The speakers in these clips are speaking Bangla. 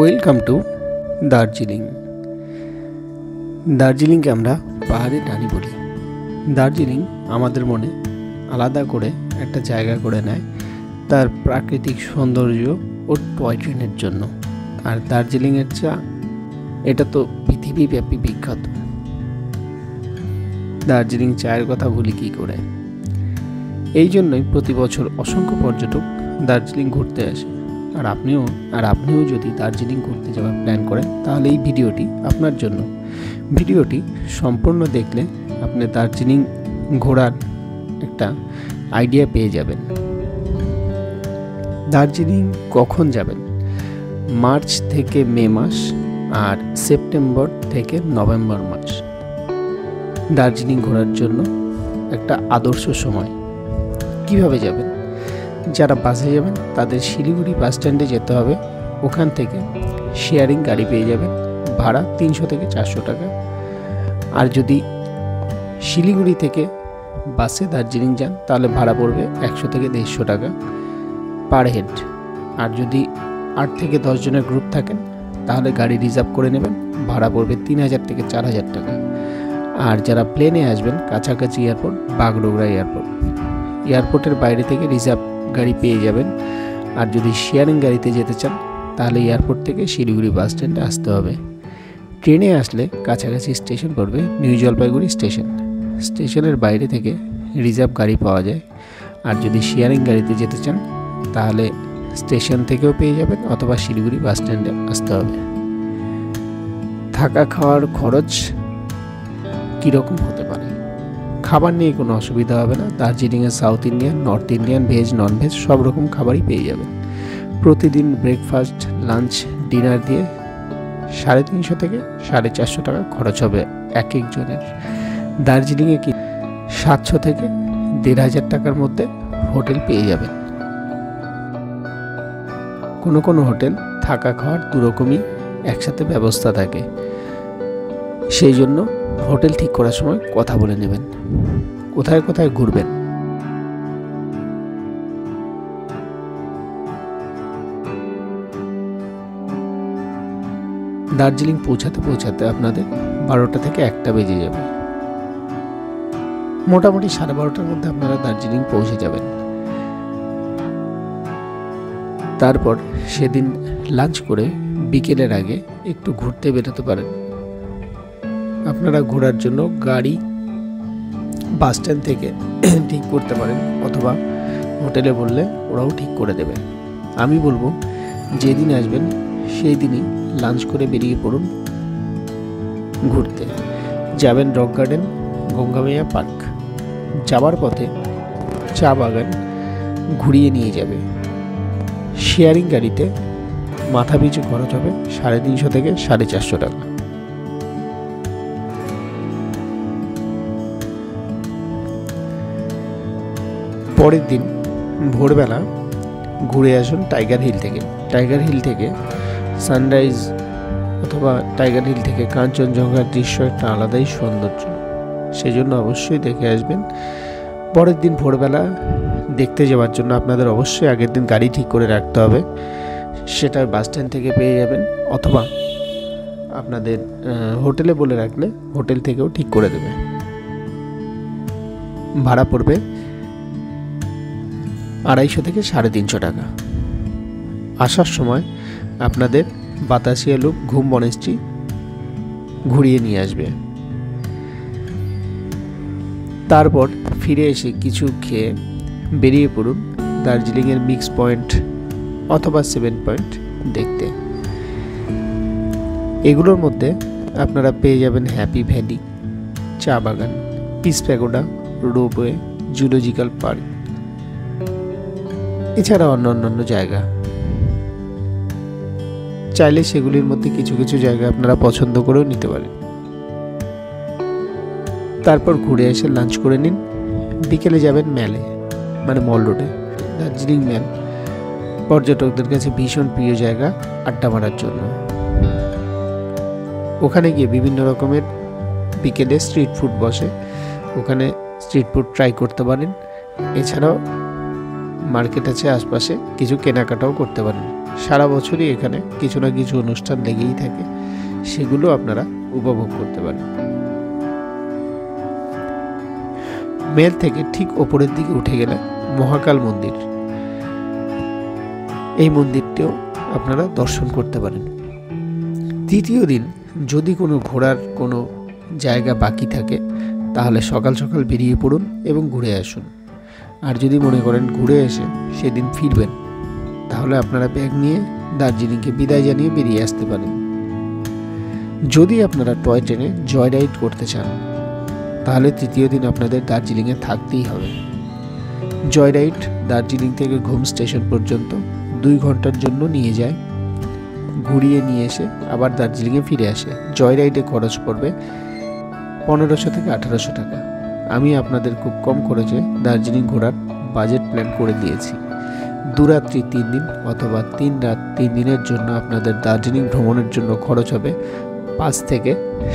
Welcome to Darjeeling. দার্জিলিংকে আমরা পাহাড়ের রানী বলি। দার্জিলিং আমাদের মনে আলাদা করে একটা জায়গা করে নেয় তার প্রাকৃতিক সৌন্দর্য ও টয় ট্রেনের জন্য। আর দার্জিলিংয়ের চা, এটা তো পৃথিবীব্যাপী বিখ্যাত। দার্জিলিং চায়ের কথা বলি কী করে? এই জন্যই প্রতি বছর অসংখ্য পর্যটক দার্জিলিং ঘুরতে আসে। আর আপনিও যদি দার্জিলিং ঘুরতে যাওয়ার প্ল্যান করেন তাহলে এই ভিডিওটি আপনার জন্য। ভিডিওটি সম্পূর্ণ দেখলে আপনি দার্জিলিং ঘোরার একটা আইডিয়া পেয়ে যাবেন। দার্জিলিং কখন যাবেন? মার্চ থেকে মে মাস আর সেপ্টেম্বর থেকে নভেম্বর মাস দার্জিলিং ঘোরার জন্য একটা আদর্শ সময়। কিভাবে যাবেন? যারা বাসে যাবেন তাদের শিলিগুড়ি বাস স্ট্যান্ডে যেতে হবে। ওখান থেকে শেয়ারিং গাড়ি পেয়ে যাবেন, ভাড়া 300 থেকে 400 টাকা। আর যদি শিলিগুড়ি থেকে বাসে দার্জিলিং যান তাহলে ভাড়া পড়বে 100 থেকে 150 টাকা পার হেড। আর যদি 8 থেকে 10 জনের গ্রুপ থাকেন তাহলে গাড়ি রিজার্ভ করে নেবেন, ভাড়া পড়বে 3000 থেকে 4000 টাকা। আর যারা প্লেনে আসবেন কাছাকাছি এয়ারপোর্ট বাগডোগরা এয়ারপোর্টের বাইরে থেকে রিজার্ভ গাড়ি পেয়ে যাবেন। আর যদি শেয়ারিং গাড়িতে যেতে চান তাহলে এয়ারপোর্ট থেকে শিলিগুড়ি বাস স্ট্যান্ডে আসতে হবে। ট্রেনে আসলে কাছাকাছি স্টেশন পড়বে নিউ জলপাইগুড়ি স্টেশন। স্টেশনের বাইরে থেকে রিজার্ভ গাড়ি পাওয়া যায়। আর যদি শেয়ারিং গাড়িতে যেতে চান তাহলে স্টেশন থেকেও পেয়ে যাবেন অথবা শিলিগুড়ি বাস স্ট্যান্ডে আসতে হবে। থাকা খাওয়ার খরচ কীরকম হতে পারে? খাবার নিয়ে কোনো অসুবিধা হবে না। দার্জিলিংয়ে south Indian, north Indian, veg, non veg সব রকম খাবারই পেয়ে যাবেন। প্রতিদিন ব্রেকফাস্ট, লাঞ্চ, ডিনার দিয়ে 350 থেকে 450 টাকা খরচ হবে এক একজনের। দার্জিলিংয়ে কি 700 থেকে 1500 টাকার মধ্যে হোটেল পেয়ে যাবেন। কোনো হোটেল থাকা খাওয়ার দুরকমই একসাথে ব্যবস্থা থাকে, সেই জন্য হোটেল ঠিক করার সময় কথা বলে নেবেন কোথায় কোথায় ঘুরবেন। দার্জিলিং পৌঁছাতে আপনাদের 12টা থেকে 1টা বেজে যাবে। মোটামুটি 12:30টার মধ্যে আপনারা দার্জিলিং পৌঁছে যাবেন। তারপর সেদিন লাঞ্চ করে বিকেলের আগে একটু ঘুরতে বেরোতে পারেন। আপনারা ঘোরার জন্য গাড়ি বাস স্ট্যান্ড থেকে ঠিক করতে পারেন অথবা হোটেলে বললে ওরাও ঠিক করে দেবে। আমি বলবো যেদিন আসবেন সেই দিনই লাঞ্চ করে বেরিয়ে পড়ুন ঘুরতে। যাবেন রক গার্ডেন, গঙ্গামাইয়া পার্ক। যাওয়ার পথে চা বাগান ঘুরিয়ে নিয়ে যাবে। শেয়ারিং গাড়িতে মাথা পিছু খরচ হবে 350 থেকে 450 টাকা। পরের দিন ভোরবেলা ঘুরে আসুন টাইগার হিল থেকে। টাইগার হিল থেকে সানরাইজ অথবা টাইগার হিল থেকে কাঞ্চনজঙ্ঘার দৃশ্য একটা আলাদাই সৌন্দর্য, সেজন্য অবশ্যই দেখে আসবেন। পরের দিন ভোরবেলা দেখতে যাওয়ার জন্য আপনাদের অবশ্যই আগের দিন গাড়ি ঠিক করে রাখতে হবে। সেটা বাস স্ট্যান্ড থেকে পেয়ে যাবেন অথবা আপনাদের হোটেলে বলে রাখলে হোটেল থেকেও ঠিক করে দেবে। ভাড়া পড়বে 250 থেকে 350 টাকা। আসার সময় আপনাদের বাতাসিয়া লুপ, ঘুম মনেস্ট্রি ঘুরিয়ে নিয়ে আসবে। তারপর ফিরে এসে কিছু খেয়ে বেরিয়ে পড়ুন দার্জিলিংয়ের মিক্স পয়েন্ট অথবা 7 পয়েন্ট দেখতে। এগুলোর মধ্যে আপনারা পেয়ে যাবেন হ্যাপি ভ্যালি, চা বাগান, piece pagoda, ropeway, zoological park, এছাড়া অন্যান্য জায়গা। চাইলে সেগুলির মধ্যে কিছু জায়গা আপনারা পছন্দ করেও নিতে পারেন। তারপর ঘুরে এসে লাঞ্চ করে নিন। বিকেলে যাবেন ম্যালে, মানে মল রোডে। দার্জিলিং ম্যাল পর্যটকদের কাছে ভীষণ প্রিয় জায়গা আড্ডা মারার জন্য। ওখানে গিয়ে বিভিন্ন রকমের বিকেলে স্ট্রিট ফুড বসে, ওখানে স্ট্রিট ফুড ট্রাই করতে পারেন। এছাড়াও মার্কেট আছে আশপাশে, কিছু কেনাকাটাও করতে পারেন। সারা বছরই এখানে কিছু না কিছু অনুষ্ঠান লেগেই থাকে, সেগুলো আপনারা উপভোগ করতে পারেন। মেল থেকে ঠিক ওপরের দিকে উঠে গেলে মহাকাল মন্দির, এই মন্দিরটিও আপনারা দর্শন করতে পারেন। তৃতীয় দিন যদি কোনো ঘোরার কোনো জায়গা বাকি থাকে তাহলে সকাল সকাল বেরিয়ে পড়ুন এবং ঘুরে আসুন। আর যদি মনে করেন ঘুরে এসে সেদিন ফিরবেন, তাহলে আপনারা ব্যাগ নিয়ে দার্জিলিংকে বিদায় জানিয়ে বেরিয়ে আসতে পারেন। যদি আপনারা টয় ট্রেনে জয় রাইড করতে চান তাহলে তৃতীয় দিন আপনাদের দার্জিলিংয়ে থাকতেই হবে। জয় রাইড দার্জিলিং থেকে ঘুম স্টেশন পর্যন্ত 2 ঘন্টার জন্য নিয়ে যায়, ঘুরিয়ে নিয়ে এসে আবার দার্জিলিংয়ে ফিরে আসে। জয় রাইডে খরচ পড়বে 1500 থেকে 1800 টাকা। আমি আপনাদের খুব কম খরচে দার্জিলিং ঘোরার বাজেট প্ল্যান করে দিয়েছি। 2 রাত্রি 3 দিন অথবা 3 রাত 3 দিনের জন্য আপনাদের দার্জিলিং ভ্রমণের জন্য খরচ হবে 5 থেকে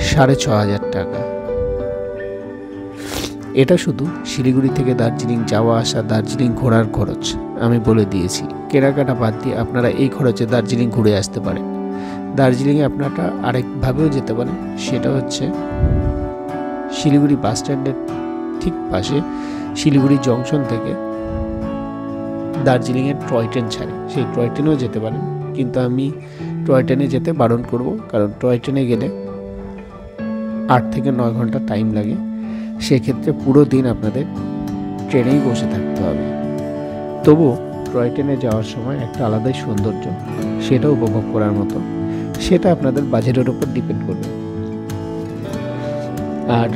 6500 টাকা। এটা শুধু শিলিগুড়ি থেকে দার্জিলিং যাওয়া আসা, দার্জিলিং ঘোরার খরচ আমি বলে দিয়েছি। কেনাকাটা বাদ দিয়ে আপনারা এই খরচে দার্জিলিং ঘুরে আসতে পারেন। দার্জিলিংয়ে আপনারা আরেকভাবেও যেতে পারেন, সেটা হচ্ছে শিলিগুড়ি বাস স্ট্যান্ডের ঠিক পাশে শিলিগুড়ি জংশন থেকে দার্জিলিংয়ের টয় ট্রেন ছাড়ে, সেই টয় ট্রেনেও যেতে পারেন। কিন্তু আমি টয় ট্রেনে যেতে বারণ করব, কারণ টয় ট্রেনে গেলে 8 থেকে 9 ঘন্টা টাইম লাগে। সেক্ষেত্রে পুরো দিন আপনাদের ট্রেনেই বসে থাকতে হবে। তবু টয় ট্রেনে যাওয়ার সময় একটা আলাদাই সৌন্দর্য, সেটা উপভোগ করার মতো। সেটা আপনাদের বাজেটের উপর ডিপেন্ড করবে। আর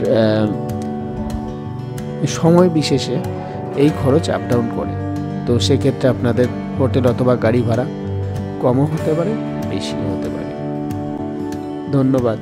সময় বিশেষে এই খরচ আপ ডাউন করে, তো সেক্ষেত্রে আপনাদের হোটেল অথবা গাড়ি ভাড়া কমও হতে পারে, বেশিও হতে পারে। ধন্যবাদ।